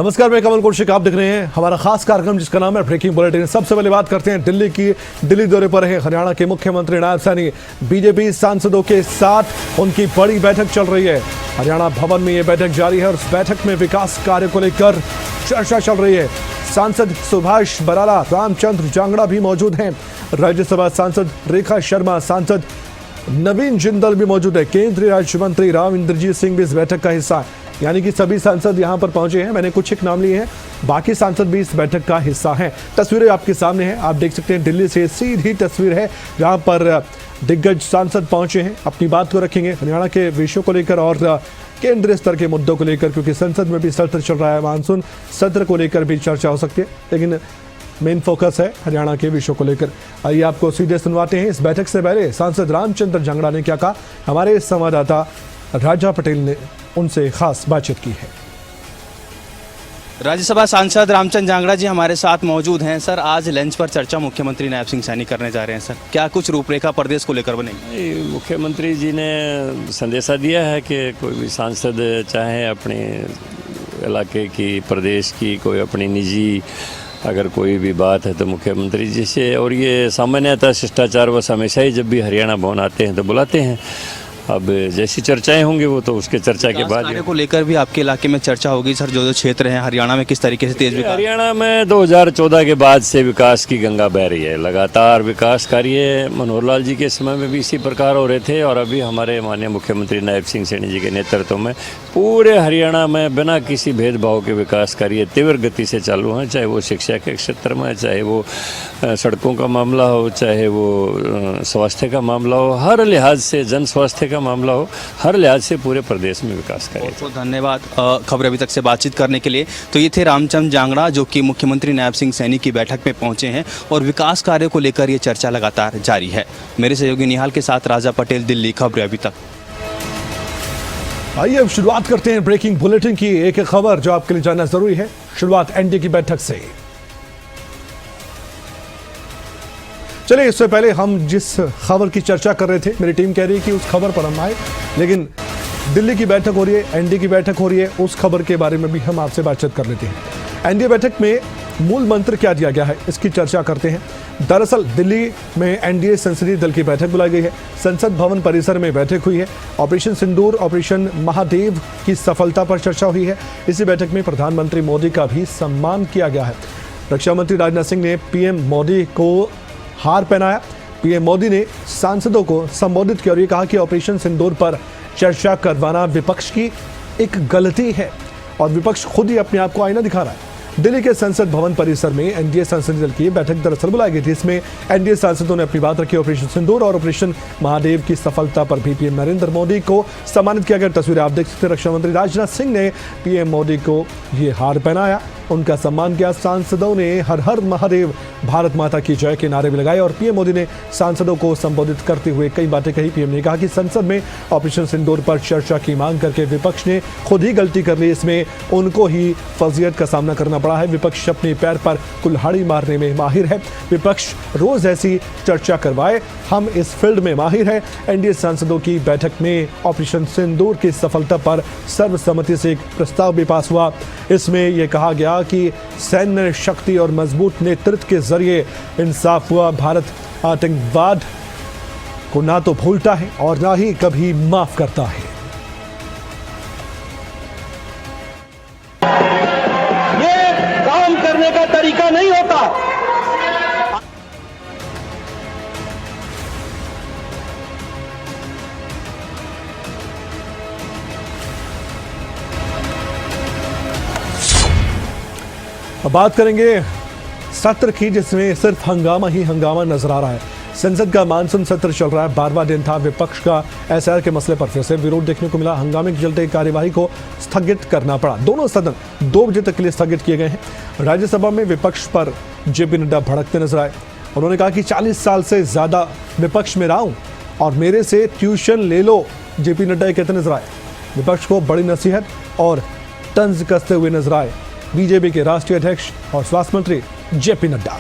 नमस्कार, मैं कमल कौशिक, आप देख रहे हैं हमारा खास कार्यक्रम जिसका नाम है ब्रेकिंग बुलेटिन। सबसे पहले बात करते हैं दिल्ली दौरे पर है हरियाणा के मुख्यमंत्री नायब सैनी। बीजेपी सांसदों के साथ उनकी बड़ी बैठक चल रही है। हरियाणा भवन में ये बैठक जारी है और इस बैठक में विकास कार्य को लेकर चर्चा चल रही है। सांसद सुभाष बराला, रामचंद्र जांगड़ा भी मौजूद हैं। राज्यसभा सांसद रेखा शर्मा, सांसद नवीन जिंदल भी मौजूद है। केंद्रीय राज्य मंत्री राव इंद्रजीत सिंह भी इस बैठक का हिस्सा है। यानी कि सभी सांसद यहां पर पहुंचे हैं। मैंने कुछ एक नाम लिए हैं, बाकी सांसद भी इस बैठक का हिस्सा हैं। तस्वीरें आपके सामने हैं, आप देख सकते हैं। दिल्ली से सीधी तस्वीर है जहां पर दिग्गज सांसद पहुंचे हैं, अपनी बात को रखेंगे हरियाणा के विषयों को लेकर और केंद्रीय स्तर के मुद्दों को लेकर, क्योंकि संसद में भी सत्र चल रहा है। मानसून सत्र को लेकर भी चर्चा हो सकती है, लेकिन मेन फोकस है हरियाणा के विषयों को लेकर। आइए आपको सीधे सुनवाते हैं इस बैठक से पहले सांसद रामचंद्र जांगड़ा ने क्या कहा। हमारे संवाददाता राजा पटेल ने उनसे खास बातचीत की है। राज्यसभा सांसद रामचंद्र जांगड़ा जी हमारे साथ मौजूद हैं। सर, आज लंच पर चर्चा मुख्यमंत्री नायब सिंह सैनी करने जा रहे हैं। सर, क्या कुछ रूपरेखा प्रदेश को लेकर बनेगी? मुख्यमंत्री जी ने संदेशा दिया है कि कोई भी सांसद चाहे अपने इलाके की, प्रदेश की, कोई अपनी निजी अगर कोई भी बात है तो मुख्यमंत्री जी से, और ये सामान्यतः शिष्टाचार बस हमेशा ही जब भी हरियाणा भवन आते हैं तो बुलाते हैं। अब जैसी चर्चाएं होंगी वो तो उसके चर्चा के बाद को लेकर भी आपके इलाके में चर्चा होगी। सर, जो क्षेत्र हैं हरियाणा में किस तरीके से तेज विकास? हरियाणा में 2014 के बाद से विकास की गंगा बह रही है। लगातार विकास कार्य मनोहर लाल जी के समय में भी इसी प्रकार हो रहे थे और अभी हमारे माननीय मुख्यमंत्री नायब सिंह सैनी जी के नेतृत्व में पूरे हरियाणा में बिना किसी भेदभाव के विकास कार्य तीव्र गति से चालू हैं। चाहे वो शिक्षा के क्षेत्र में, चाहे वो सड़कों का मामला हो, चाहे वो स्वास्थ्य का मामला हो, हर लिहाज से, जन स्वास्थ्य का मामला हो, हर लिहाज से पूरे प्रदेश में विकास कार्य। तो धन्यवाद खबर अभी तक से बातचीत करने के लिए। तो ये थे रामचंद्र जांगड़ा जो कि मुख्यमंत्री नायब सिंह सैनी की बैठक में पहुंचे हैं और विकास कार्य को लेकर ये चर्चा लगातार जारी है। मेरे सहयोगी निहाल के साथ राजा पटेल, दिल्ली। खबरें अभी तक। आइए अब शुरुआत करते हैं ब्रेकिंग बुलेटिन की। एक खबर जो आपके लिए जानना जरूरी है। शुरुआत एनडीए की बैठक से। चलिए, इससे पहले हम जिस खबर की चर्चा कर रहे थे, मेरी टीम कह रही है कि उस खबर पर हम आए, लेकिन दिल्ली की बैठक हो रही है, एनडीए की बैठक हो रही है, उस खबर के बारे में भी हम आपसे बातचीत कर लेते हैं। एनडीए बैठक में मूल मंत्र क्या दिया गया है, इसकी चर्चा करते हैं। दरअसल दिल्ली में एनडीए संसदीय दल की बैठक बुलाई गई है। संसद भवन परिसर में बैठक हुई है। ऑपरेशन सिंदूर, ऑपरेशन महादेव की सफलता पर चर्चा हुई है। इसी बैठक में प्रधानमंत्री मोदी का भी सम्मान किया गया है। रक्षा मंत्री राजनाथ सिंह ने पीएम मोदी को हार पहनाया। पीएम मोदी ने सांसदों को संबोधित किया और ये कहा कि ऑपरेशन सिंदूर पर चर्चा करवाना विपक्ष की एक गलती है और विपक्ष खुद ही अपने आप को आईना दिखा रहा है। दिल्ली के संसद भवन परिसर में एनडीए संसदीय दल की बैठक दरअसल बुलाई गई थी। इसमें एनडीए सांसदों ने अपनी बात रखी। ऑपरेशन सिंदूर और ऑपरेशन महादेव की सफलता पर भी पीएम नरेंद्र मोदी को सम्मानित किया गया। तस्वीरें आप देख सकते हैं। रक्षा मंत्री राजनाथ सिंह ने पीएम मोदी को ये हार पहनाया, उनका सम्मान किया। सांसदों ने हर हर महादेव, भारत माता की जय के नारे भी लगाए और पीएम मोदी ने सांसदों को संबोधित करते हुए कई बातें कही। पीएम ने कहा कि संसद में ऑपरेशन सिंदूर पर चर्चा की मांग करके विपक्ष ने खुद ही गलती कर ली। इसमें उनको ही फजीयत का सामना करना पड़ा है। विपक्ष अपने पैर पर कुल्हाड़ी मारने में माहिर है। विपक्ष रोज ऐसी चर्चा करवाए, हम इस फील्ड में माहिर है। एनडीए सांसदों की बैठक में ऑपरेशन सिंदूर की सफलता पर सर्वसम्मति से एक प्रस्ताव भी पास हुआ। इसमें यह कहा गया कि सैन्य शक्ति और मजबूत नेतृत्व के जरिए इंसाफ हुआ। भारत आतंकवाद को ना तो भूलता है और ना ही कभी माफ करता है। ये काम करने का तरीका नहीं होता। अब बात करेंगे सत्र की, जिसमें सिर्फ हंगामा ही हंगामा नजर आ रहा है। संसद का मानसून सत्र चल रहा है, 12वां दिन था। विपक्ष का एसआईआर के मसले पर फिर से विरोध देखने को मिला। हंगामे के चलते कार्यवाही को स्थगित करना पड़ा। दोनों सदन 2 बजे तक के लिए स्थगित किए गए हैं। राज्यसभा में विपक्ष पर जेपी नड्डा भड़कते नजर आए। उन्होंने कहा कि 40 साल से ज्यादा विपक्ष में रहा हूं और मेरे से ट्यूशन ले लो, जेपी नड्डा कहते नजर आए। विपक्ष को बड़ी नसीहत और तंज कसते हुए नजर आए बीजेपी के राष्ट्रीय अध्यक्ष और स्वास्थ्य मंत्री जेपी नड्डा।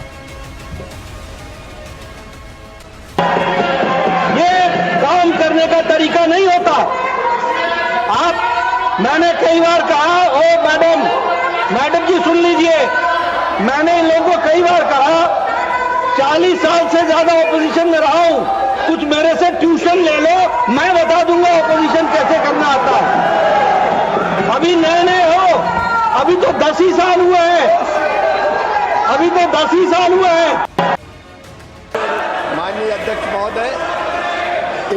ये काम करने का तरीका नहीं होता। आप, मैंने कई बार कहा, ओ मैडम, मैडम जी सुन लीजिए, मैंने इन लोगों को कई बार कहा 40 साल से ज्यादा ऑपोजिशन में रहा हूं, कुछ मेरे से ट्यूशन ले लो, मैं बता दूंगा ऑपोजिशन कैसे करना आता है। अभी नए नए हो, अभी तो 10 ही साल हुए हैं, अभी तो 10 ही साल हुए हैं। माननीय अध्यक्ष महोदय,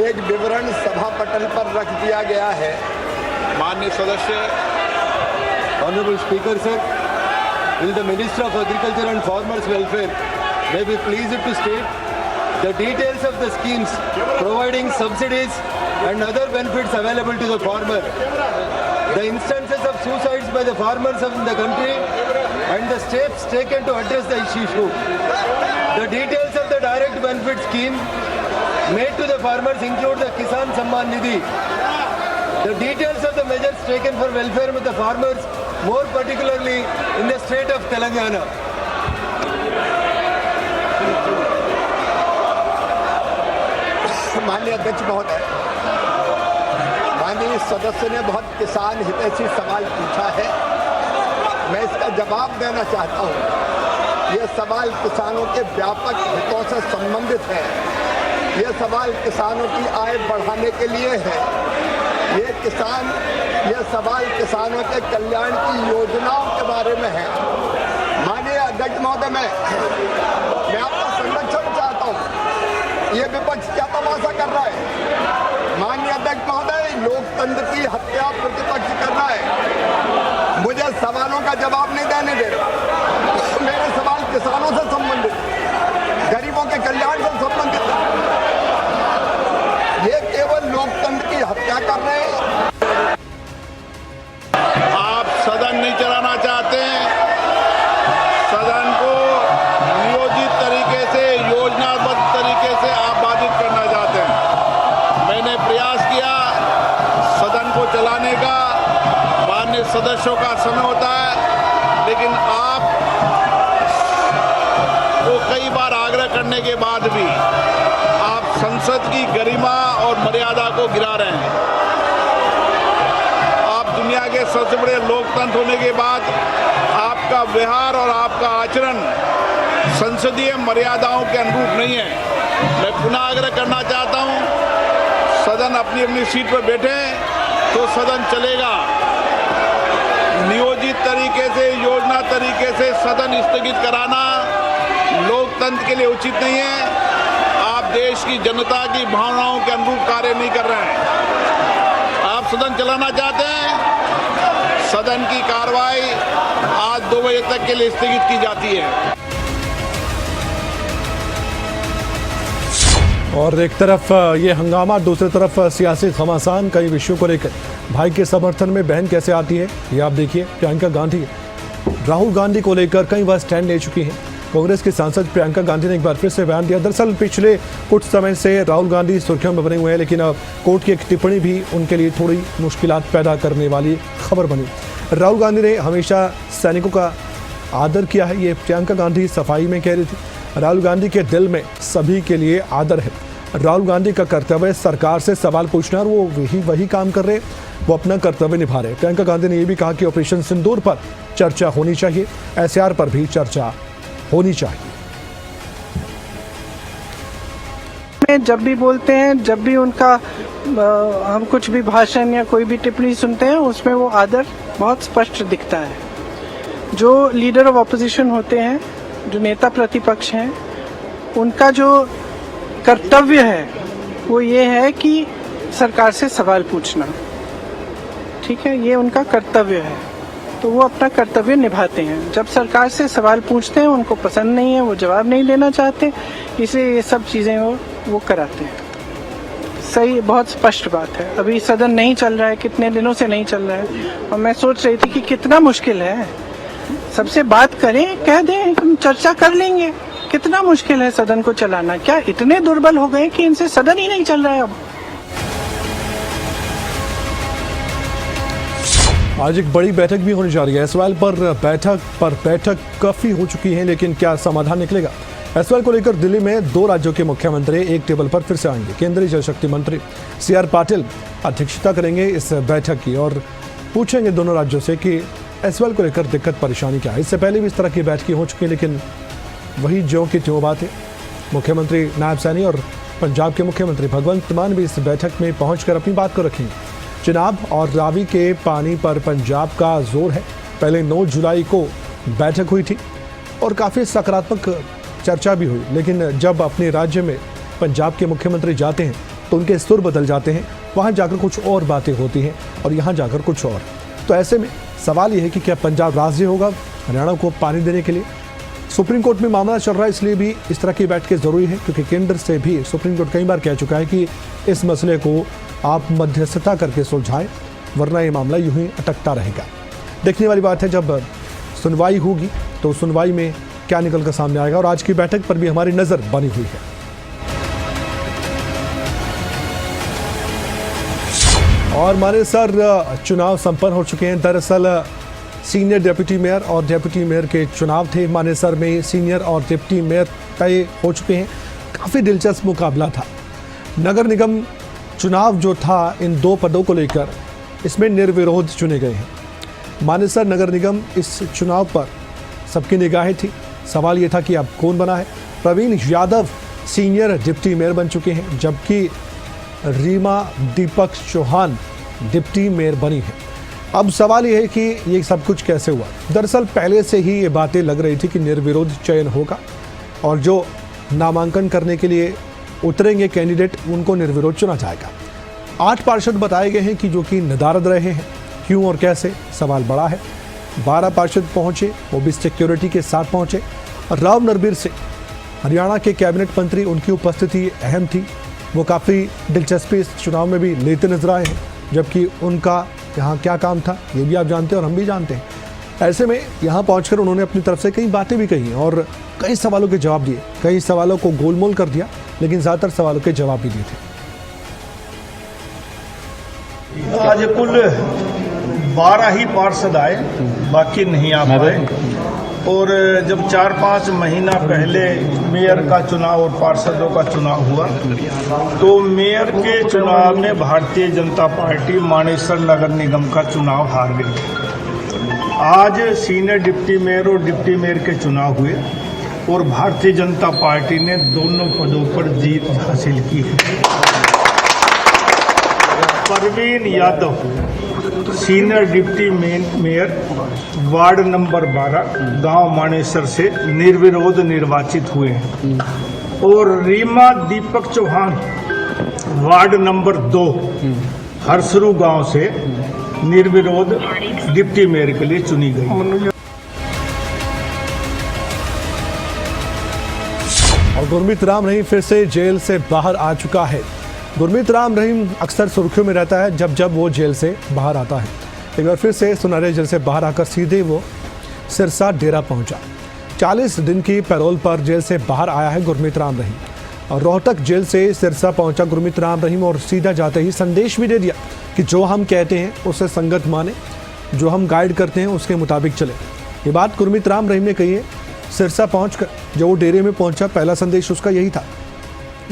एक विवरण सभा पटल पर रख दिया गया है। माननीय सदस्य, honourable speaker sir, will the Minister of Agriculture and Farmers Welfare may be pleased to state the details of the schemes providing subsidies and other benefits available to the farmer, the instances of suicides by the farmers in the country and the steps taken to address the issue. The details of the direct benefit scheme made to the farmers include the Kisan Samman Nidhi. The details of the measures taken for welfare of the farmers, more particularly in the state of Telangana. माननीय अध्यक्ष महोदय, माननीय सदस्य ने बहुत किसान हितैषी सवाल पूछा है, मैं इसका जवाब देना चाहता हूँ। ये सवाल किसानों के व्यापक हितों से संबंधित है। ये सवाल किसानों की आय बढ़ाने के लिए है। ये सवाल किसानों के कल्याण की योजनाओं के बारे में है। माननीय अध्यक्ष महोदय, मैं आपका संरक्षण चाहता हूँ। ये विपक्ष क्या तमाशा कर रहा है? माननीय अध्यक्ष महोदय, लोकतंत्र की हत्या प्रतिपक्ष कर रहा है। मुझे सवालों का जवाब नहीं देने दे रहा। मेरे सवाल किसानों से संबंधित, गरीबों के कल्याण से संबंधित। ये केवल लोकतंत्र की हत्या कर रहे हैं। आप सदन नहीं चलाना चाहते हैं, सदन को नियोजित तरीके से, योजनाबद्ध तरीके से आप बाधित करना चाहते हैं। मैंने प्रयास किया सदन को चलाने का, माननीय सदस्यों का समय होता है, लेकिन आप को कई बार आग्रह करने के बाद भी आप संसद की गरिमा और मर्यादा को गिरा रहे हैं। आप दुनिया के सबसे बड़े लोकतंत्र होने के बाद आपका व्यवहार और आपका आचरण संसदीय मर्यादाओं के अनुरूप नहीं है। मैं पुनः आग्रह करना चाहता हूं, सदन अपनी अपनी सीट पर बैठे तो सदन चलेगा। नियोजित तरीके से, योजना तरीके से सदन स्थगित कराना लोकतंत्र के लिए उचित नहीं है। आप देश की जनता की भावनाओं के अनुरूप कार्य नहीं कर रहे हैं। आप सदन चलाना चाहते हैं, सदन की कार्रवाई आज 2 बजे तक के लिए स्थगित की जाती है। और एक तरफ ये हंगामा, दूसरी तरफ सियासी घमासान कई विषयों को लेकर। भाई के समर्थन में बहन कैसे आती है, ये आप देखिए। प्रियंका गांधी राहुल गांधी को लेकर कई बार स्टैंड ले चुकी हैं। कांग्रेस की सांसद प्रियंका गांधी ने एक बार फिर से बयान दिया। दरअसल पिछले कुछ समय से राहुल गांधी सुर्खियों में बने हुए हैं, लेकिन अब कोर्ट की एक टिप्पणी भी उनके लिए थोड़ी मुश्किलात पैदा करने वाली खबर बनी। राहुल गांधी ने हमेशा सैनिकों का आदर किया है, ये प्रियंका गांधी सफाई में कह रही थी। राहुल गांधी के दिल में सभी के लिए आदर है। राहुल गांधी का कर्तव्य सरकार से सवाल पूछना, और वो वही काम कर रहे, वो अपना कर्तव्य निभा रहे। प्रियंका गांधी ने यह भी कहा कि ऑपरेशन सिंदूर पर चर्चा होनी चाहिए, एसआर पर भी चर्चा होनी चाहिए। जब भी बोलते हैं, जब भी उनका हम कुछ भी भाषण या कोई भी टिप्पणी सुनते हैं, उसमें वो आदर बहुत स्पष्ट दिखता है। जो लीडर ऑफ ऑपोजिशन होते हैं, जो नेता प्रतिपक्ष हैं, उनका जो कर्तव्य है वो ये है कि सरकार से सवाल पूछना, ठीक है, ये उनका कर्तव्य है। तो वो अपना कर्तव्य निभाते हैं। जब सरकार से सवाल पूछते हैं, उनको पसंद नहीं है, वो जवाब नहीं देना चाहते, इसलिए ये सब चीज़ें वो कराते हैं। सही, बहुत स्पष्ट बात है। अभी सदन नहीं चल रहा है, कितने दिनों से नहीं चल रहा है, और मैं सोच रही थी कि कितना मुश्किल है। सबसे बात करें, कह दें हम चर्चा कर लेंगे। कितना मुश्किल है सदन को चलाना। क्या इतने दुर्बल हो गए कि इनसे सदन ही नहीं चल रहा है अब? आज एक बड़ी बैठक भी होने जा रही है। एसवाल पर बैठक काफी हो चुकी है, लेकिन क्या समाधान निकलेगा? एसवाल को लेकर दिल्ली में 2 राज्यों के मुख्यमंत्री एक टेबल पर फिर से आएंगे। केंद्रीय जल शक्ति मंत्री CR पाटिल अध्यक्षता करेंगे इस बैठक की, और पूछेंगे दोनों राज्यों से कि एसवाल को लेकर दिक्कत परेशानी क्या है। इससे पहले भी इस तरह की बैठकें हो चुकी, लेकिन वही ज्यों की त्यों बातें। मुख्यमंत्री नायब सैनी और पंजाब के मुख्यमंत्री भगवंत मान भी इस बैठक में पहुंचकर अपनी बात को रखेंगे। चिनाब और रावी के पानी पर पंजाब का जोर है। पहले 9 जुलाई को बैठक हुई थी और काफ़ी सकारात्मक चर्चा भी हुई, लेकिन जब अपने राज्य में पंजाब के मुख्यमंत्री जाते हैं तो उनके सुर बदल जाते हैं। वहाँ जाकर कुछ और बातें होती हैं और यहाँ जाकर कुछ और। तो ऐसे में सवाल यह है कि क्या पंजाब राज्य होगा हरियाणा को पानी देने के लिए? सुप्रीम कोर्ट में मामला चल रहा है, इसलिए भी इस तरह की बैठकें ज़रूरी है, क्योंकि केंद्र से भी सुप्रीम कोर्ट कई बार कह चुका है कि इस मसले को आप मध्यस्थता करके सुलझाएं, वरना ये मामला यूं ही अटकता रहेगा। देखने वाली बात है जब सुनवाई होगी तो सुनवाई में क्या निकल कर सामने आएगा, और आज की बैठक पर भी हमारी नज़र बनी हुई है। और माने सर चुनाव संपन्न हो चुके हैं। दरअसल सीनियर डिप्टी मेयर और डिप्टी मेयर के चुनाव थे। मानेसर में सीनियर और डिप्टी मेयर तय हो चुके हैं। काफ़ी दिलचस्प मुकाबला था। नगर निगम चुनाव जो था इन 2 पदों को लेकर, इसमें निर्विरोध चुने गए हैं। मानेसर नगर निगम इस चुनाव पर सबकी निगाहें थी। सवाल ये था कि अब कौन बना है। Praveen Yadav senior deputy mayor बन चुके हैं, जबकि रीमा दीपक चौहान डिप्टी मेयर बनी है। अब सवाल ये है कि ये सब कुछ कैसे हुआ। दरअसल पहले से ही ये बातें लग रही थी कि निर्विरोध चयन होगा और जो नामांकन करने के लिए उतरेंगे कैंडिडेट उनको निर्विरोध चुना जाएगा। 8 पार्षद बताए गए हैं कि जो कि नदारद रहे हैं। क्यों और कैसे, सवाल बड़ा है। 12 पार्षद पहुंचे, वो भी सिक्योरिटी के साथ पहुंचे। राव नरबीर सिंह हरियाणा के कैबिनेट मंत्री, उनकी उपस्थिति अहम थी। वो काफ़ी दिलचस्पी इस चुनाव में भी लेते नजर आए हैं, जबकि उनका यहाँ क्या काम था ये भी आप जानते हैं और हम भी जानते हैं। ऐसे में यहाँ पहुँचकर उन्होंने अपनी तरफ से कई बातें भी कही और कई सवालों के जवाब दिए। कई सवालों को गोलमोल कर दिया, लेकिन ज़्यादातर सवालों के जवाब भी दिए थे। आज कुल 12 ही पार्षद आए, बाकी नहीं आ पाए। और जब 4-5 महीना पहले मेयर का चुनाव और पार्षदों का चुनाव हुआ तो मेयर के चुनाव में भारतीय जनता पार्टी मानेसर नगर निगम का चुनाव हार गई। आज सीनियर डिप्टी मेयर और डिप्टी मेयर के चुनाव हुए और भारतीय जनता पार्टी ने दोनों पदों पर जीत हासिल की है। Praveen Yadav senior deputy mayor ward number 12 गांव मानेसर से निर्विरोध निर्वाचित हुए हैं और रीमा दीपक चौहान वार्ड नंबर 2 हरसरू गांव से निर्विरोध डिप्टी मेयर के लिए चुनी गई। और गुरमीत राम रहीम फिर से जेल से बाहर आ चुका है। गुरमीत राम रहीम अक्सर सुर्खियों में रहता है जब वो जेल से बाहर आता है। एक बार फिर से सुनहरे जेल से बाहर आकर सीधे वो सिरसा डेरा पहुंचा। 40 दिन की पैरोल पर जेल से बाहर आया है गुरमीत राम रहीम और रोहतक जेल से सिरसा पहुंचा गुरमीत राम रहीम और सीधा जाते ही संदेश भी दे दिया कि जो हम कहते हैं उसे संगत माने, जो हम गाइड करते हैं उसके मुताबिक चले। ये बात गुरमीत राम रहीम ने कही है सिरसा पहुँचकर। जब वो डेरे में पहुँचा पहला संदेश उसका यही था।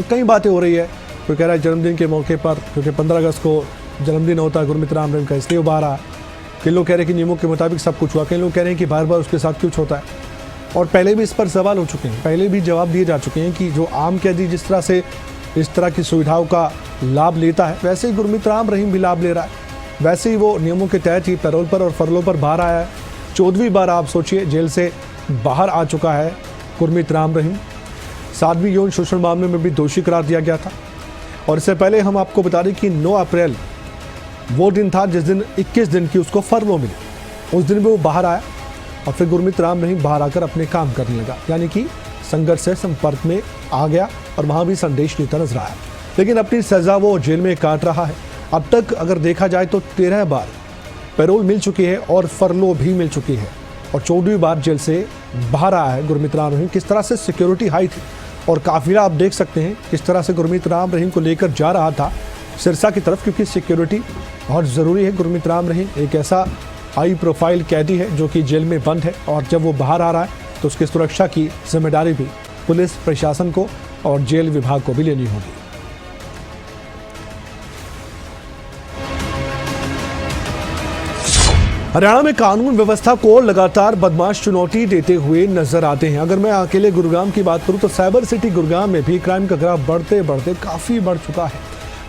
कई बातें हो रही है, कोई कह रहा है जन्मदिन के मौके पर, क्योंकि 15 अगस्त को जन्मदिन होता है गुरमीत राम रहीम का, इसलिए वो बाहर आया। कई लोग कह रहे हैं कि नियमों के मुताबिक सब कुछ हुआ, कई लोग कह रहे हैं कि बार बार उसके साथ कुछ होता है। और पहले भी इस पर सवाल हो चुके हैं, पहले भी जवाब दिए जा चुके हैं कि जो आम कैदी जिस तरह से इस तरह की सुविधाओं का लाभ लेता है, वैसे ही गुरमीत राम रहीम भी लाभ ले रहा है। वैसे ही वो नियमों के तहत ही पैरोल पर और फरलों पर बाहर आया है। 14वीं बार आप सोचिए जेल से बाहर आ चुका है गुरमीत राम रहीम। 7वीं यौन शोषण मामले में भी दोषी करार दिया गया था। और इससे पहले हम आपको बता दें कि 9 अप्रैल वो दिन था जिस दिन 21 दिन की उसको फरलो मिली। उस दिन भी वो बाहर आया और फिर गुरमीत राम रहीम बाहर आकर अपने काम करने लगा, यानी कि संघर्ष से संपर्क में आ गया और वहाँ भी संदेश देता नजर आया। लेकिन अपनी सज़ा वो जेल में काट रहा है। अब तक अगर देखा जाए तो 13 बार पैरोल मिल चुकी है और फरलो भी मिल चुकी है और 14वीं बार जेल से बाहर आया है गुरमीत राम रहीम। किस तरह से सिक्योरिटी हाई थी और काफिला आप देख सकते हैं किस तरह से गुरमीत राम रहीम को लेकर जा रहा था सिरसा की तरफ, क्योंकि सिक्योरिटी बहुत ज़रूरी है। गुरमीत राम रहीम एक ऐसा हाई प्रोफाइल कैदी है जो कि जेल में बंद है और जब वो बाहर आ रहा है तो उसकी सुरक्षा की जिम्मेदारी भी पुलिस प्रशासन को और जेल विभाग को भी लेनी होगी। हरियाणा में कानून व्यवस्था को लगातार बदमाश चुनौती देते हुए नजर आते हैं। अगर मैं अकेले गुरुग्राम की बात करूं तो साइबर सिटी गुरुग्राम में भी क्राइम का ग्राफ बढ़ते बढ़ते काफी बढ़ चुका है।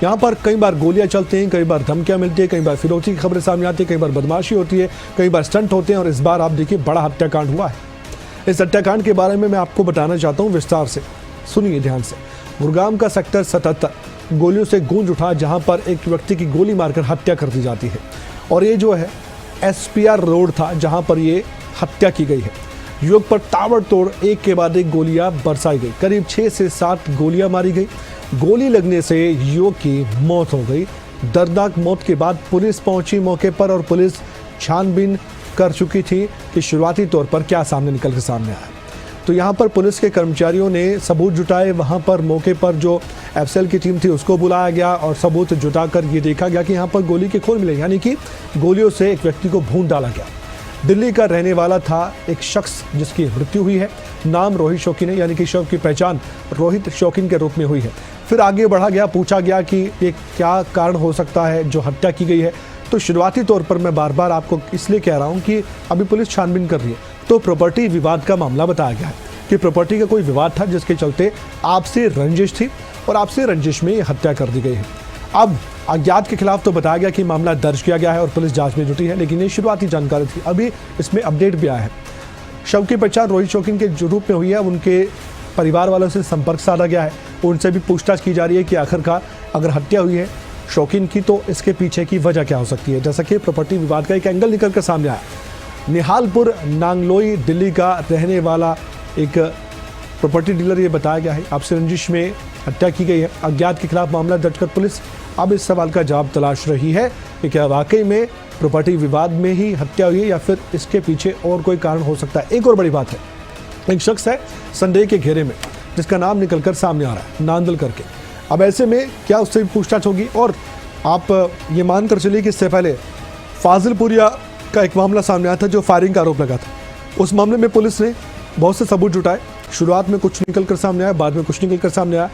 यहाँ पर कई बार गोलियां चलती हैं, कई बार धमकियां मिलती है, कई बार फिरौती की खबरें सामने आती है, कई बार बदमाशी होती है, कई बार स्टंट होते हैं और इस बार आप देखिए बड़ा हत्याकांड हुआ है। इस हत्याकांड के बारे में मैं आपको बताना चाहता हूँ विस्तार से, सुनिए ध्यान से। गुरुग्राम का सेक्टर 77 गोलियों से गूंज उठा, जहां पर एक व्यक्ति की गोली मारकर हत्या कर दी जाती है और ये जो है SPR रोड था जहां पर ये हत्या की गई है। युवक पर ताबड़तोड़ एक के बाद एक गोलियां बरसाई गई। करीब 6 से 7 गोलियां मारी गई। गोली लगने से युवक की मौत हो गई। दर्दनाक मौत के बाद पुलिस पहुंची मौके पर और पुलिस छानबीन कर चुकी थी कि शुरुआती तौर पर क्या सामने निकल के सामने आया। तो यहाँ पर पुलिस के कर्मचारियों ने सबूत जुटाए। वहाँ पर मौके पर जो FCL की टीम थी उसको बुलाया गया और सबूत जुटाकर ये देखा गया कि यहाँ पर गोली के खोल मिले, यानी कि गोलियों से एक व्यक्ति को भून डाला गया। दिल्ली का रहने वाला था एक शख्स जिसकी मृत्यु हुई है। नाम रोहित शौकीन है, यानी कि शव की पहचान रोहित शौकीन के रूप में हुई है। फिर आगे बढ़ा गया, पूछा गया कि ये क्या कारण हो सकता है जो हत्या की गई है। तो शुरुआती तौर पर मैं बार बार आपको इसलिए कह रहा हूँ कि अभी पुलिस छानबीन कर रही है। तो प्रॉपर्टी विवाद का मामला बताया गया है कि प्रॉपर्टी का कोई विवाद था जिसके चलते आपसी रंजिश थी और आपसी रंजिश में हत्या कर दी गई है। अब अज्ञात के खिलाफ तो बताया गया कि मामला दर्ज किया गया है और पुलिस जांच में जुटी है, लेकिन ये शुरुआती जानकारी थी। अभी इसमें अपडेट भी आया है। शव की पहचान रोहित शौकीन के रूप में हुई है। उनके परिवार वालों से संपर्क साधा गया है, उनसे भी पूछताछ की जा रही है कि आखिरकार अगर हत्या हुई है शौकीन की तो इसके पीछे की वजह क्या हो सकती है। जैसा कि प्रॉपर्टी विवाद का एक एंगल निकल कर सामने आया। निहालपुर नांगलोई दिल्ली का रहने वाला एक प्रॉपर्टी डीलर ये बताया गया है। आपसी रंजिश में हत्या की गई है। अज्ञात के खिलाफ मामला दर्ज कर पुलिस अब इस सवाल का जवाब तलाश रही है कि क्या वाकई में प्रॉपर्टी विवाद में ही हत्या हुई है या फिर इसके पीछे और कोई कारण हो सकता है। एक और बड़ी बात है, एक शख्स है संदेह के घेरे में जिसका नाम निकलकर सामने आ रहा है, नांदल करके। अब ऐसे में क्या उससे पूछताछ होगी। और आप ये मानकर चलिए कि इससे पहले फाजिलपुरिया का एक मामला सामने आया था जो फायरिंग का आरोप लगा था। उस मामले में पुलिस ने बहुत से सबूत जुटाए। शुरुआत में कुछ निकल कर सामने आया, बाद में कुछ निकल कर सामने आया।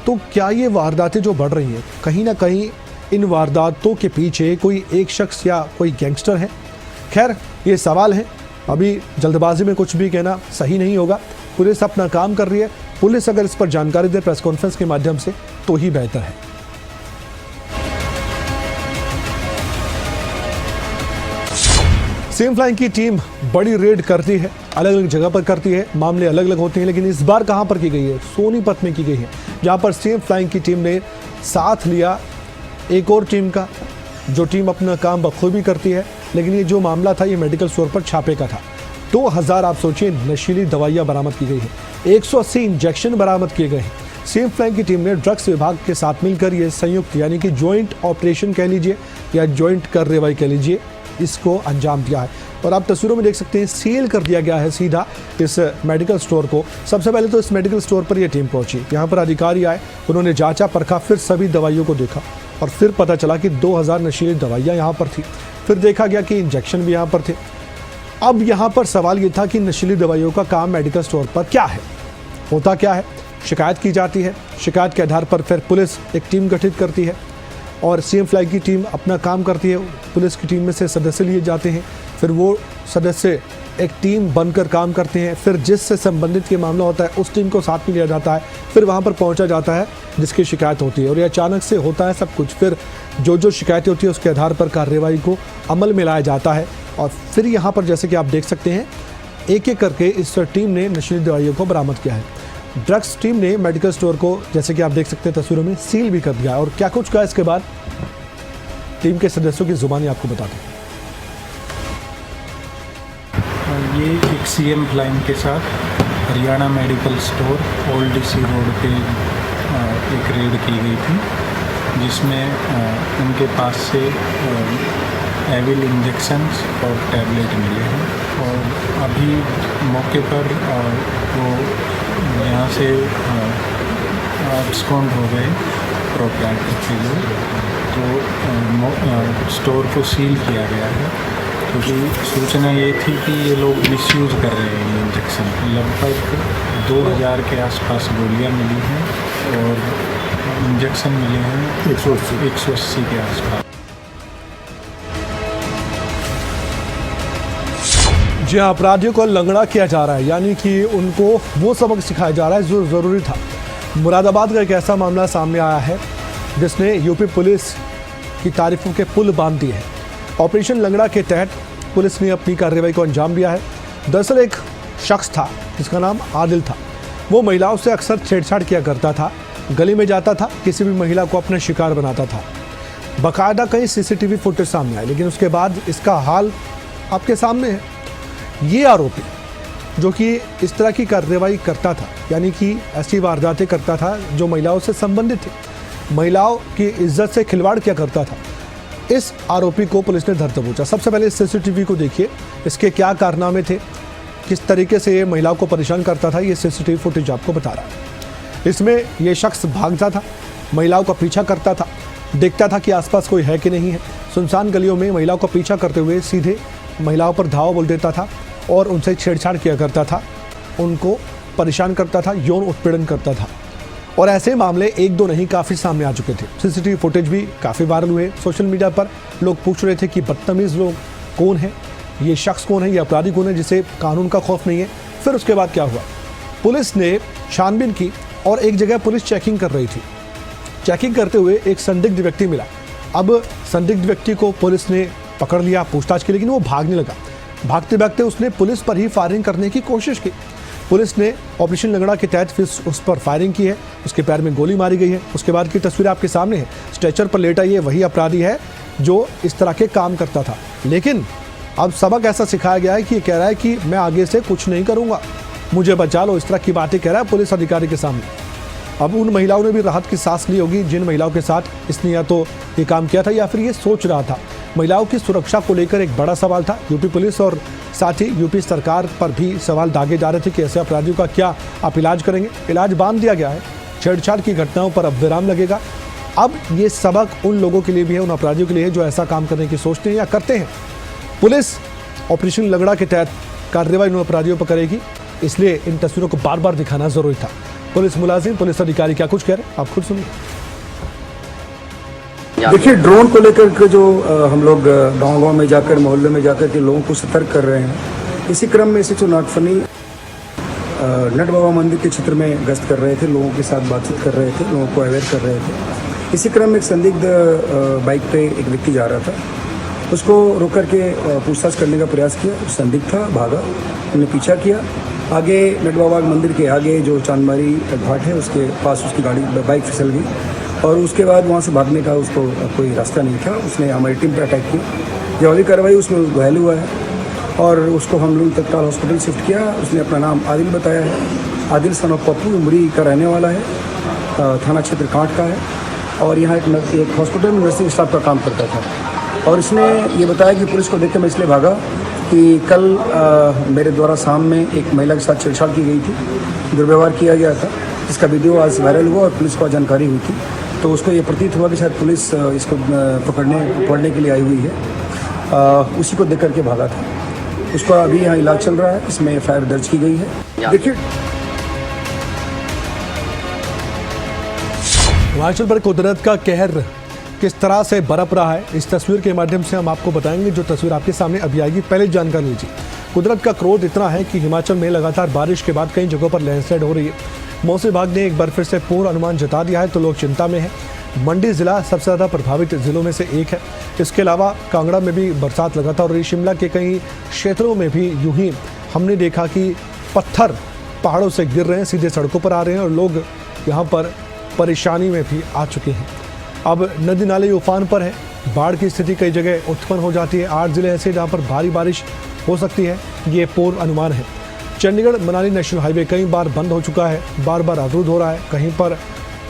तो क्या ये वारदातें जो बढ़ रही हैं, कहीं ना कहीं इन वारदातों के पीछे कोई एक शख्स या कोई गैंगस्टर है? खैर ये सवाल है, अभी जल्दबाजी में कुछ भी कहना सही नहीं होगा। पुलिस अपना काम कर रही है। पुलिस अगर इस पर जानकारी दे प्रेस कॉन्फ्रेंस के माध्यम से तो ही बेहतर है। सीएम फ्लाइंग की टीम बड़ी रेड करती है, अलग अलग जगह पर करती है, मामले अलग अलग होते हैं, लेकिन इस बार कहां पर की गई है? सोनीपत में की गई है, जहां पर सीएम फ्लाइंग की टीम ने साथ लिया एक और टीम का, जो टीम अपना काम बखूबी करती है। लेकिन ये जो मामला था ये मेडिकल स्टोर पर छापे का था। 2000 आप सोचिए नशीली दवाइयां बरामद की गई है, 180 इंजेक्शन बरामद किए गए हैं। सीएम फ्लाइंग की टीम ने ड्रग्स विभाग के साथ मिलकर ये संयुक्त यानी कि ज्वाइंट ऑपरेशन कह लीजिए या ज्वाइंट कार्रवाई कह लीजिए, इसको अंजाम दिया है। और आप तस्वीरों में देख सकते हैं सील कर दिया गया है सीधा इस मेडिकल स्टोर को। सबसे पहले तो इस मेडिकल स्टोर पर यह टीम पहुंची, यहाँ पर अधिकारी आए, उन्होंने जांचा परखा, फिर सभी दवाइयों को देखा और फिर पता चला कि 2000 नशीली दवाइयाँ यहाँ पर थी। फिर देखा गया कि इंजेक्शन भी यहाँ पर थे। अब यहाँ पर सवाल ये था कि नशीली दवाइयों का काम मेडिकल स्टोर पर क्या है, होता क्या है? शिकायत की जाती है, शिकायत के आधार पर फिर पुलिस एक टीम गठित करती है और सीएम फ्लाइंग की टीम अपना काम करती है। पुलिस की टीम में से सदस्य लिए जाते हैं, फिर वो सदस्य एक टीम बनकर काम करते हैं। फिर जिससे संबंधित के मामला होता है उस टीम को साथ में लिया जाता है, फिर वहाँ पर पहुँचा जाता है जिसकी शिकायत होती है और ये अचानक से होता है सब कुछ। फिर जो शिकायतें होती है उसके आधार पर कार्रवाई को अमल में लाया जाता है और फिर यहाँ पर जैसे कि आप देख सकते हैं एक एक करके इस टीम ने नशीली दवाइयों को बरामद किया है। ड्रग्स टीम ने मेडिकल स्टोर को जैसे कि आप देख सकते हैं तस्वीरों में सील भी कर दिया और क्या कुछ कहा इसके बाद टीम के सदस्यों की जुबानी आपको बता दें। ये एक सीएम फ्लाइंग के साथ Haryana medical store old DC road पे एक रेड की गई थी, जिसमें उनके पास से एविल इंजेक्शंस और टैबलेट मिले हैं और अभी मौके पर वो यहाँ से एब्सकॉन्ड हो गए प्रोप्राइटर के लोग। तो स्टोर को सील किया गया है क्योंकि सूचना ये थी कि ये लोग मिसयूज़ कर रहे हैं इंजेक्शन। लगभग 2000 के आसपास गोलियां मिली हैं और इंजेक्शन मिले हैं 180 के आसपास। जी हाँ, अपराधियों को लंगड़ा किया जा रहा है, यानी कि उनको वो सबक सिखाया जा रहा है जो ज़रूरी था। मुरादाबाद का एक ऐसा मामला सामने आया है जिसने यूपी पुलिस की तारीफों के पुल बांध दिए हैं। ऑपरेशन लंगड़ा के तहत पुलिस ने अपनी कार्रवाई को अंजाम दिया है। दरअसल एक शख्स था जिसका नाम आदिल था। वो महिलाओं से अक्सर छेड़छाड़ किया करता था, गली में जाता था, किसी भी महिला को अपना शिकार बनाता था। बाकायदा कई सीसीटीवी फुटेज सामने आए, लेकिन उसके बाद इसका हाल आपके सामने है। ये आरोपी जो कि इस तरह की कार्रवाई करता था, यानी कि ऐसी वारदातें करता था जो महिलाओं से संबंधित थी, महिलाओं की इज्जत से खिलवाड़ किया करता था, इस आरोपी को पुलिस ने धर दबोचा। सबसे पहले इस सीसीटीवी को देखिए, इसके क्या कारनामे थे, किस तरीके से ये महिलाओं को परेशान करता था, ये सीसीटीवी फुटेज आपको बता रहा है। इसमें ये शख्स भागता था, महिलाओं का पीछा करता था, देखता था कि आसपास कोई है कि नहीं है। सुनसान गलियों में महिलाओं का पीछा करते हुए सीधे महिलाओं पर धावा बोल देता था और उनसे छेड़छाड़ किया करता था, उनको परेशान करता था, यौन उत्पीड़न करता था। और ऐसे मामले एक दो नहीं, काफ़ी सामने आ चुके थे। सीसीटीवी फुटेज भी काफ़ी वायरल हुए। सोशल मीडिया पर लोग पूछ रहे थे कि बदतमीज़ लोग कौन है, ये शख्स कौन है, ये अपराधी कौन है जिसे कानून का खौफ नहीं है। फिर उसके बाद क्या हुआ, पुलिस ने छानबीन की और एक जगह पुलिस चेकिंग कर रही थी। चेकिंग करते हुए एक संदिग्ध व्यक्ति मिला। अब संदिग्ध व्यक्ति को पुलिस ने पकड़ लिया पूछताछ की, लेकिन वो भागने लगा। भागते भागते उसने पुलिस पर ही फायरिंग करने की कोशिश की। पुलिस ने ऑपरेशन लंगड़ा के तहत फिर उस पर फायरिंग की है, उसके पैर में गोली मारी गई है। उसके बाद की तस्वीर आपके सामने है। स्ट्रेचर पर लेटा ये वही अपराधी है जो इस तरह के काम करता था, लेकिन अब सबक ऐसा सिखाया गया है कि ये कह रहा है कि मैं आगे से कुछ नहीं करूँगा, मुझे बचा लो, इस तरह की बातें कह रहा है पुलिस अधिकारी के सामने। अब उन महिलाओं ने भी राहत की सांस ली होगी जिन महिलाओं के साथ इसने या तो ये काम किया था या फिर ये सोच रहा था। महिलाओं की सुरक्षा को लेकर एक बड़ा सवाल था। यूपी पुलिस और साथ ही यूपी सरकार पर भी सवाल दागे जा रहे थे कि ऐसे अपराधियों का क्या आप इलाज करेंगे। इलाज बांध दिया गया है। छेड़छाड़ की घटनाओं पर अब विराम लगेगा। अब ये सबक उन लोगों के लिए भी है, उन अपराधियों के लिए है जो ऐसा काम करने की सोचते हैं या करते हैं। पुलिस ऑपरेशन लंगड़ा के तहत कार्रवाई उन अपराधियों पर करेगी, इसलिए इन तस्वीरों को बार बार दिखाना जरूरी था। पुलिस मुलाजिम, पुलिस अधिकारी क्या कुछ कह रहे हैं आप खुद सुनिए। देखिए, ड्रोन को लेकर के जो हम लोग गांव-गांव में जाकर, मोहल्ले में जाकर के लोगों को सतर्क कर रहे हैं। इसी क्रम में से जो नागफनी नट बाबा मंदिर के क्षेत्र में गश्त कर रहे थे, लोगों के साथ बातचीत कर रहे थे, लोगों को अवेयर कर रहे थे। इसी क्रम में एक संदिग्ध बाइक पे एक व्यक्ति जा रहा था, उसको रोक करके पूछताछ करने का प्रयास किया। संदिग्ध था, भागा, उन्हें पीछा किया। आगे नट बाबा मंदिर के आगे जो चांदमारी घाट है उसके पास उसकी बाइक फिसल गई और उसके बाद वहाँ से भागने का उसको कोई रास्ता नहीं था। उसने हमारी टीम पर अटैक किया। जवाबी कार्रवाई उसमें घायल हुआ है और उसको हम लोग तत्काल हॉस्पिटल शिफ्ट किया। उसने अपना नाम आदिल बताया है। आदिल सन ऑफ पप्पू उमरी का रहने वाला है, थाना क्षेत्र कांट का है और यहाँ एक हॉस्पिटल में नर्सिंग स्टाफ का काम करता था। और इसने ये बताया कि पुलिस को देख के मैं इसलिए भागा कि कल मेरे द्वारा शाम में एक महिला के साथ छेड़छाड़ की गई थी, दुर्व्यवहार किया गया था, जिसका वीडियो आज वायरल हुआ और पुलिस को जानकारी हुई थी। तो उसको ये प्रतीत हुआ कि शायद पुलिस इसको पकड़ने के लिए आई हुई है। उसी को देख करके भागा था। उसका अभी यहाँ इलाज चल रहा है, इसमें एफआईआर दर्ज की गई है। देखिए, हिमाचल पर कुदरत का कहर किस तरह से बरप रहा है, इस तस्वीर के माध्यम से हम आपको बताएंगे। जो तस्वीर आपके सामने अभी आएगी, पहले जानकारी लीजिए। कुदरत का क्रोध इतना है कि हिमाचल में लगातार बारिश के बाद कई जगहों पर लैंडस्लाइड हो रही है। मौसम विभाग ने एक बार फिर से पूर्व अनुमान जता दिया है, तो लोग चिंता में हैं। मंडी जिला सबसे ज़्यादा प्रभावित जिलों में से एक है। इसके अलावा कांगड़ा में भी बरसात लगातार हो रही। शिमला के कई क्षेत्रों में भी यूं ही हमने देखा कि पत्थर पहाड़ों से गिर रहे हैं, सीधे सड़कों पर आ रहे हैं और लोग यहाँ पर परेशानी में भी आ चुके हैं। अब नदी नाले उफान पर है, बाढ़ की स्थिति कई जगह उत्पन्न हो जाती है। 8 जिले ऐसे जहाँ पर भारी बारिश हो सकती है, ये पूर्व अनुमान है। चंडीगढ़ मनाली नेशनल हाईवे कई बार बंद हो चुका है, बार बार अवरुद्ध हो रहा है। कहीं पर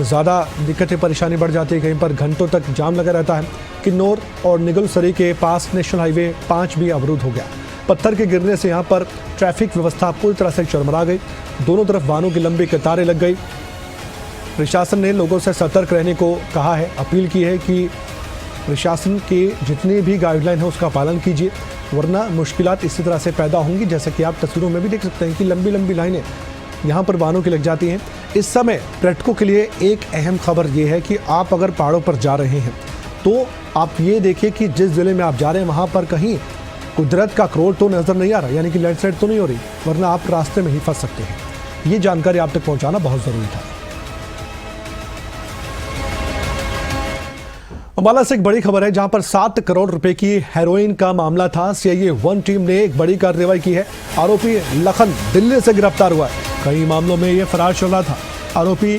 ज़्यादा दिक्कतें परेशानी बढ़ जाती है, कहीं पर घंटों तक जाम लगा रहता है। किन्नौर और निगलसरी के पास नेशनल हाईवे 5 भी अवरुद्ध हो गया। पत्थर के गिरने से यहाँ पर ट्रैफिक व्यवस्था पूरी तरह से चरमरा गई। दोनों तरफ वाहनों की लंबी कतारें लग गई। प्रशासन ने लोगों से सतर्क रहने को कहा है, अपील की है कि प्रशासन के जितनी भी गाइडलाइन है उसका पालन कीजिए, वरना मुश्किलात इसी तरह से पैदा होंगी। जैसे कि आप तस्वीरों में भी देख सकते हैं कि लंबी लंबी लाइनें यहाँ पर वाहनों की लग जाती हैं। इस समय पर्यटकों के लिए एक अहम खबर ये है कि आप अगर पहाड़ों पर जा रहे हैं तो आप ये देखिए कि जिस ज़िले में आप जा रहे हैं वहाँ पर कहीं कुदरत का क्रोध तो नजर नहीं आ रहा, यानी कि लैंडस्लाइड तो नहीं हो रही, वरना आप रास्ते में ही फंस सकते हैं। ये जानकारी आप तक पहुंचाना बहुत जरूरी था। अंबाला से एक बड़ी खबर है, जहां पर 7 करोड़ रुपए की हेरोइन का मामला था। सीआईए 1 टीम ने एक बड़ी कार्रवाई की है। आरोपी लखन दिल्ली से गिरफ्तार हुआ है। कई मामलों में यह फरार चल रहा था। आरोपी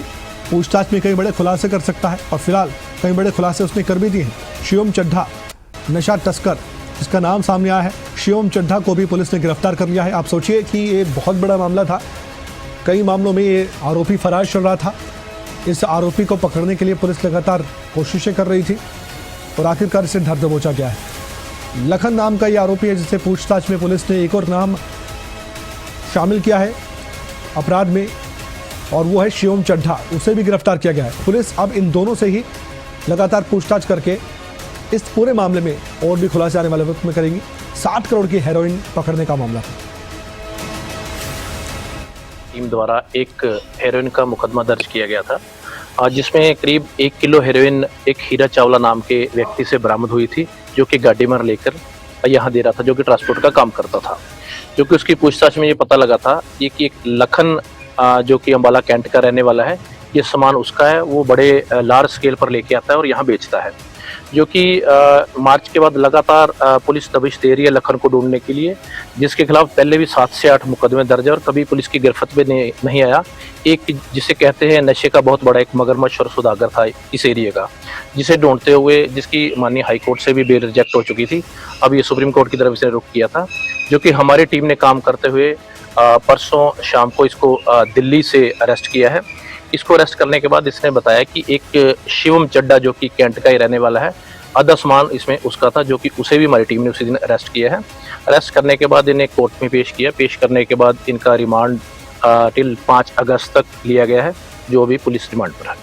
पूछताछ में कई बड़े खुलासे कर सकता है और फिलहाल कई बड़े खुलासे उसने कर भी दिए हैं। शिवम चड्ढा नशा तस्कर जिसका नाम सामने आया है, शिवम चड्ढा को भी पुलिस ने गिरफ्तार कर लिया है। आप सोचिए कि ये बहुत बड़ा मामला था। कई मामलों में ये आरोपी फरार चल रहा था। इस आरोपी को पकड़ने के लिए पुलिस लगातार कोशिशें कर रही थी और आखिरकार इसे धर दबोचा गया है। लखन नाम का ये आरोपी है, जिसे पूछताछ में पुलिस ने एक और नाम शामिल किया है अपराध में, और वो है शिवम चड्ढा। उसे भी गिरफ्तार किया गया है। पुलिस अब इन दोनों से ही लगातार पूछताछ करके इस पूरे मामले में और भी खुलासे आने वाले वक्त में करेंगी। 7 करोड़ की हेरोइन पकड़ने का मामला था। टीम द्वारा एक हेरोइन का मुकदमा दर्ज किया गया था, जिसमें करीब 1 किलो हेरोइन एक हीरा चावला नाम के व्यक्ति से बरामद हुई थी, जो कि गाड़ी में लेकर यहाँ दे रहा था, जो कि ट्रांसपोर्ट का काम करता था। जो कि उसकी पूछताछ में ये पता लगा था कि एक लखन जो कि अंबाला कैंट का रहने वाला है, ये सामान उसका है, वो बड़े लार्ज स्केल पर लेके आता है और यहाँ बेचता है। जो कि मार्च के बाद लगातार पुलिस दबिश दे रही है लखन को ढूंढने के लिए, जिसके खिलाफ पहले भी 7 से 8 मुकदमे दर्ज है और कभी पुलिस की गिरफ्त में नहीं आया। एक जिसे कहते हैं नशे का बहुत बड़ा एक मगरमच्छ और सौदागर था इस एरिया का, जिसे ढूंढते हुए जिसकी माननीय हाई कोर्ट से भी बेल रिजेक्ट हो चुकी थी, अब ये सुप्रीम कोर्ट की तरफ से रुख किया था। जो कि हमारी टीम ने काम करते हुए परसों शाम को इसको दिल्ली से अरेस्ट किया है। इसको अरेस्ट करने के बाद इसने बताया कि एक शिवम चड्ढा जो कि कैंट का ही रहने वाला है, आधा सामान इसमें उसका था, जो कि उसे भी हमारी टीम ने उसी दिन अरेस्ट किया है। अरेस्ट करने के बाद इन्हें कोर्ट में पेश किया। पेश करने के बाद इनका रिमांड टिल 5 अगस्त तक लिया गया है, जो अभी पुलिस रिमांड पर है।